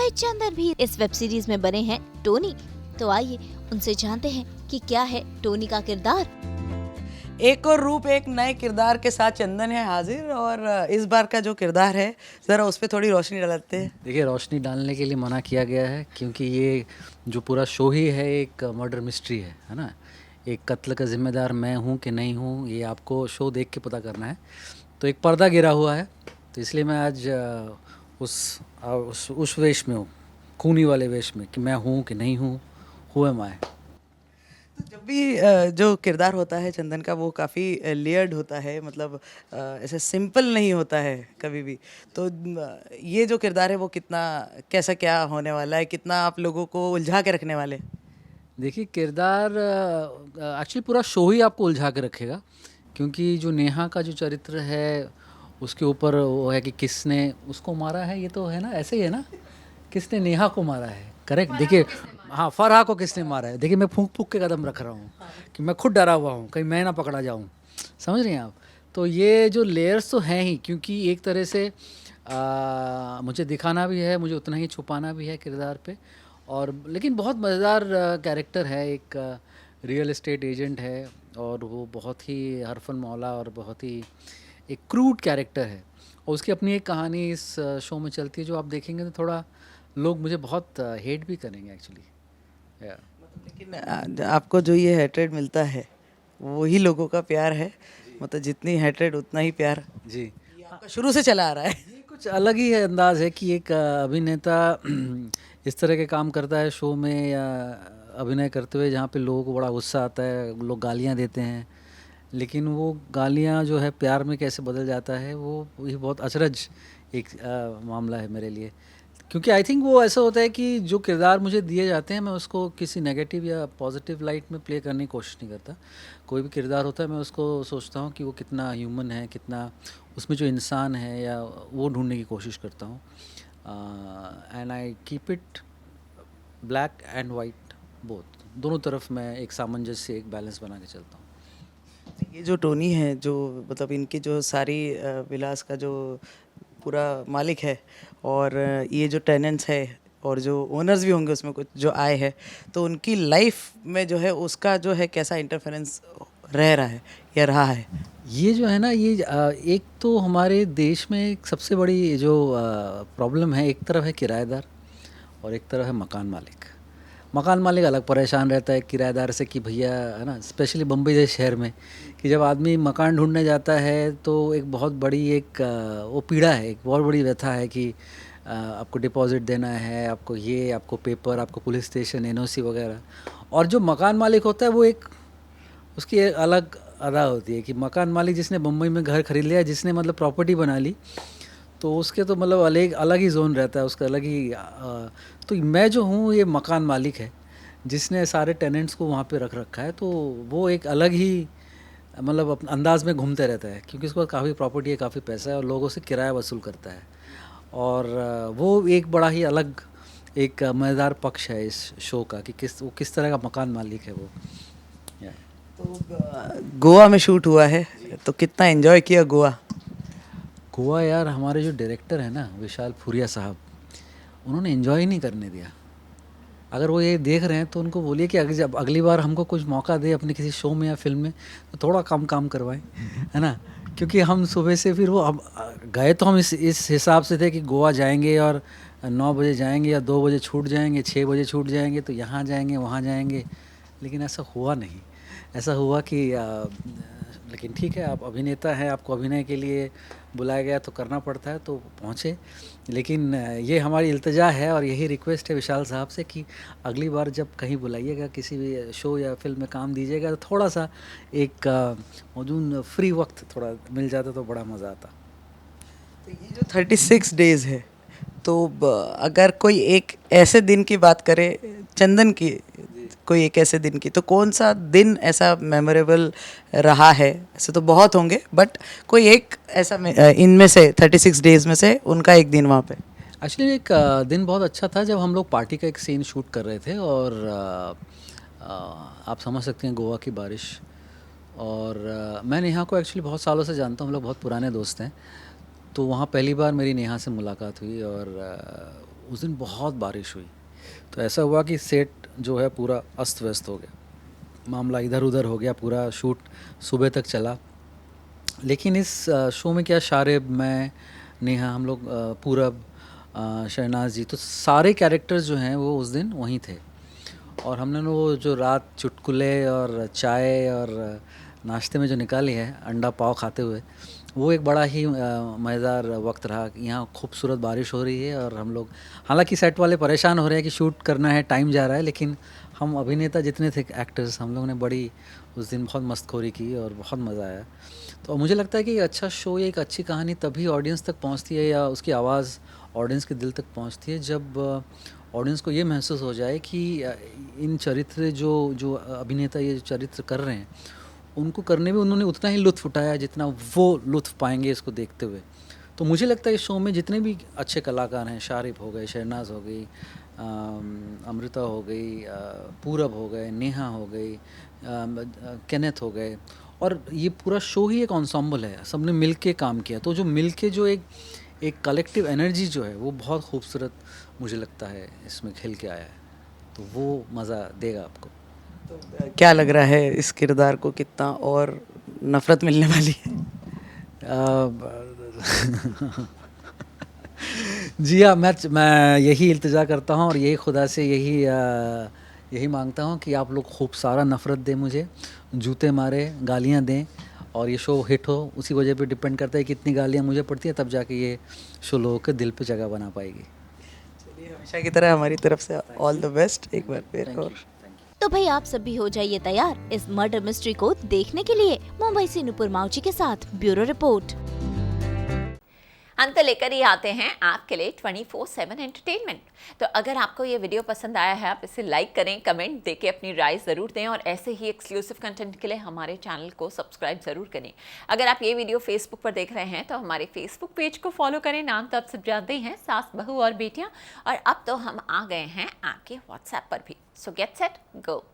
वह चंदन भी इस वेब सीरीज में बने हैं टोनी। तो आइए उनसे जानते हैं कि क्या है टोनी का किरदार। एक और रूप एक नए किरदार के साथ चंदन है हाजिर, और इस बार का जो किरदार है ज़रा उस पर थोड़ी रोशनी डालते हैं। देखिए, रोशनी डालने के लिए मना किया गया है क्योंकि ये जो पूरा शो ही है एक मर्डर मिस्ट्री है ना। एक कत्ल का जिम्मेदार मैं हूँ कि नहीं हूँ, ये आपको शो देख के पता करना है। तो एक पर्दा गिरा हुआ है, तो इसलिए मैं आज उस वेश में हूँ, खूनी वाले वेश में, कि मैं हूँ कि नहीं हूँ, हु एम आई। तो जब भी जो किरदार होता है चंदन का वो काफ़ी लेयर्ड होता है, मतलब ऐसे सिंपल नहीं होता है कभी भी। तो ये जो किरदार है वो कितना कैसा क्या होने वाला है, कितना आप लोगों को उलझा के रखने वाले हैं? देखिए, किरदार एक्चुअली पूरा शो ही आपको उलझा के रखेगा, क्योंकि जो नेहा का जो चरित्र है उसके ऊपर वो है कि किसने उसको मारा है। ये तो है ना, ऐसे ही है ना, किसने नेहा को मारा है, करेक्ट। देखिए, हाँ, फरहा को किसने मारा है। देखिए, मैं फूंक फूंक के कदम रख रहा हूँ कि मैं खुद डरा हुआ हूँ कहीं मैं ना पकड़ा जाऊँ, समझ रही हैं आप। तो ये जो लेयर्स तो हैं ही, क्योंकि एक तरह से मुझे दिखाना भी है, मुझे उतना ही छुपाना भी है किरदार पे। और लेकिन बहुत मज़ेदार कैरेक्टर है, एक रियल एस्टेट एजेंट है, और वो बहुत ही हरफन मौला और बहुत ही एक क्रूड कैरेक्टर है। और उसकी अपनी एक कहानी इस शो में चलती है, जो आप देखेंगे तो थोड़ा लोग मुझे बहुत हेट भी करेंगे एक्चुअली। लेकिन आपको जो ये हेट्रेड मिलता है वही लोगों का प्यार है, मतलब जितनी हेट्रेड उतना ही प्यार। जी, ये आपका शुरू से चला आ रहा है। ये कुछ अलग ही है, अंदाज़ है कि एक अभिनेता इस तरह के काम करता है शो में या अभिनय करते हुए, जहाँ पे लोगों को बड़ा गुस्सा आता है, लोग गालियाँ देते हैं, लेकिन वो गालियाँ जो है प्यार में कैसे बदल जाता है, वो ये बहुत अचरज एक मामला है मेरे लिए। क्योंकि आई थिंक वो ऐसा होता है कि जो किरदार मुझे दिए जाते हैं, मैं उसको किसी नेगेटिव या पॉजिटिव लाइट में प्ले करने की कोशिश नहीं करता। कोई भी किरदार होता है, मैं उसको सोचता हूँ कि वो कितना ह्यूमन है, कितना उसमें जो इंसान है, या वो ढूंढने की कोशिश करता हूँ। And I keep it black and white, both, दोनों तरफ मैं एक सामंजस्य से एक बैलेंस बना के चलता हूँ। ये जो टोनी है, जो मतलब इनकी जो सारी विलास का जो पूरा मालिक है, और ये जो टेनेंट्स है और जो ओनर्स भी होंगे उसमें कुछ जो आए हैं, तो उनकी लाइफ में जो है उसका जो है कैसा इंटरफेरेंस रह रहा है या रहा है? ये जो है ना, ये एक तो हमारे देश में एक सबसे बड़ी जो प्रॉब्लम है, एक तरफ है किराएदार और एक तरफ है मकान मालिक। मकान मालिक अलग परेशान रहता है किराएदार से कि भैया, है ना, स्पेशली बम्बई जैसे शहर में, कि जब आदमी मकान ढूंढने जाता है तो एक बहुत बड़ी एक वो पीड़ा है, एक बहुत बड़ी व्यथा है कि आपको डिपॉजिट देना है, आपको ये, आपको पेपर, आपको पुलिस स्टेशन, एनओसी वगैरह। और जो मकान मालिक होता है वो एक, उसकी एक अलग अदा होती है कि मकान मालिक जिसने मुंबई में घर खरीद लिया, जिसने मतलब प्रॉपर्टी बना ली, तो उसके तो मतलब अलग अलग ही जोन रहता है उसका, अलग ही तो मैं जो हूँ ये मकान मालिक है जिसने सारे टेनेंट्स को वहाँ पे रख रखा है, तो वो एक अलग ही मतलब अपने अंदाज में घूमते रहता है, क्योंकि उसके पास काफ़ी प्रॉपर्टी है, काफ़ी पैसा है, और लोगों से किराया वसूल करता है। और वो एक बड़ा ही अलग एक मज़ेदार पक्ष है इस शो का, कि वो किस तरह का मकान मालिक है वो। तो गोवा में शूट हुआ है, तो कितना एंजॉय किया गोवा? गोवा यार, हमारे जो डायरेक्टर है ना विशाल फूरिया साहब, उन्होंने एंजॉय ही नहीं करने दिया। अगर वो ये देख रहे हैं तो उनको बोलिए कि जब अगली बार हमको कुछ मौका दे अपने किसी शो में या फिल्म में, तो थोड़ा कम काम करवाएं, है ना। क्योंकि हम सुबह से फिर वो अब गए तो हम इस हिसाब से थे कि गोवा जाएंगे और 9 बजे जाएंगे या 2 बजे छूट जाएंगे, 6 बजे छूट जाएंगे, तो यहाँ जाएंगे वहाँ जाएंगे, लेकिन ऐसा हुआ नहीं। ऐसा हुआ कि लेकिन ठीक है, आप अभिनेता हैं, आपको अभिनय के लिए बुलाया गया तो करना पड़ता है, तो पहुँचे। लेकिन ये हमारी इल्तिजा है और यही रिक्वेस्ट है विशाल साहब से कि अगली बार जब कहीं बुलाइएगा, किसी भी शो या फिल्म में काम दीजिएगा, तो थोड़ा सा एक मौजूद फ्री वक्त थोड़ा मिल जाता तो बड़ा मज़ा आता। तो ये जो 36 डेज है, तो अगर कोई एक ऐसे दिन की बात करे चंदन की, कोई एक ऐसे दिन की, तो कौन सा दिन ऐसा मेमोरेबल रहा है? ऐसे तो बहुत होंगे, बट कोई एक ऐसा इनमें से 36 डेज में से उनका एक दिन वहाँ पे। एक्चुअली एक दिन बहुत अच्छा था जब हम लोग पार्टी का एक सीन शूट कर रहे थे, और आप समझ सकते हैं गोवा की बारिश। और मैं नेहा को एक्चुअली बहुत सालों से जानता हूँ, हम लोग बहुत पुराने दोस्त हैं। तो वहाँ पहली बार मेरी नेहा से मुलाकात हुई, और उस दिन बहुत बारिश हुई, तो ऐसा हुआ कि सेट जो है पूरा अस्त व्यस्त हो गया, मामला इधर उधर हो गया, पूरा शूट सुबह तक चला। लेकिन इस शो में क्या, शारिब, मैं, नेहा, हम लोग, पूरब, शहनाज जी, तो सारे कैरेक्टर्स जो हैं वो उस दिन वहीं थे। और हमने वो जो रात चुटकुले और चाय और नाश्ते में जो निकाली है अंडा पाव खाते हुए, वो एक बड़ा ही मज़ेदार वक्त रहा। यहाँ खूबसूरत बारिश हो रही है और हम लोग, हालांकि सेट वाले परेशान हो रहे हैं कि शूट करना है, टाइम जा रहा है, लेकिन हम अभिनेता जितने थे, एक्टर्स, हम लोगों ने बड़ी उस दिन बहुत मस्खोरी की और बहुत मज़ा आया। तो मुझे लगता है कि एक अच्छा शो या एक अच्छी कहानी तभी ऑडियंस तक पहुंचती है, या उसकी आवाज़ ऑडियंस के दिल तक पहुंचती है, जब ऑडियंस को ये महसूस हो जाए कि इन चरित्र जो जो अभिनेता ये चरित्र कर रहे हैं, उनको करने में उन्होंने उतना ही लुत्फ़ उठाया जितना वो लुत्फ़ पाएंगे इसको देखते हुए। तो मुझे लगता है इस शो में जितने भी अच्छे कलाकार हैं, शारिब हो गए, शहनाज हो गई, अमृता हो गई, पूरब हो गए, नेहा हो गई, केनेथ हो गए, और ये पूरा शो ही एक एंसेम्बल है, सबने मिल के काम किया। तो जो मिल के जो एक कलेक्टिव एनर्जी जो है वो बहुत खूबसूरत मुझे लगता है इसमें खिल के आया है, तो वो मज़ा देगा आपको। तो क्या लग रहा है इस किरदार को कितना और नफ़रत मिलने वाली है? जी हाँ, मैं यही इल्तिजा करता हूँ और यही खुदा से यही मांगता हूँ कि आप लोग खूब सारा नफ़रत दें मुझे, जूते मारे, गालियाँ दें, और ये शो हिट हो। उसी वजह पे डिपेंड करता है कितनी गालियाँ मुझे पड़ती हैं, तब जाके ये शो लोगों के दिल पे जगह बना पाएगी। चलिए, हमेशा की तरह हमारी तरफ से ऑल द बेस्ट एक बार फिर। और तो भाई आप सब भी हो जाइए तैयार इस मर्डर मिस्ट्री को देखने के लिए। मुंबई से नुपुर माउची के साथ ब्यूरो रिपोर्ट। अंत लेकर ही आते हैं आपके लिए 24/7 एंटरटेनमेंट। तो अगर आपको ये वीडियो पसंद आया है, आप इसे लाइक करें, कमेंट देके अपनी राय ज़रूर दें, और ऐसे ही एक्सक्लूसिव कंटेंट के लिए हमारे चैनल को सब्सक्राइब ज़रूर करें। अगर आप ये वीडियो फेसबुक पर देख रहे हैं तो हमारे फेसबुक पेज को फॉलो करें। नाम तो आप सब जानते हैं, सास, बहू और बेटियाँ। और अब तो हम आ गए हैं आपके व्हाट्सएप पर भी। सो गेट सेट गो।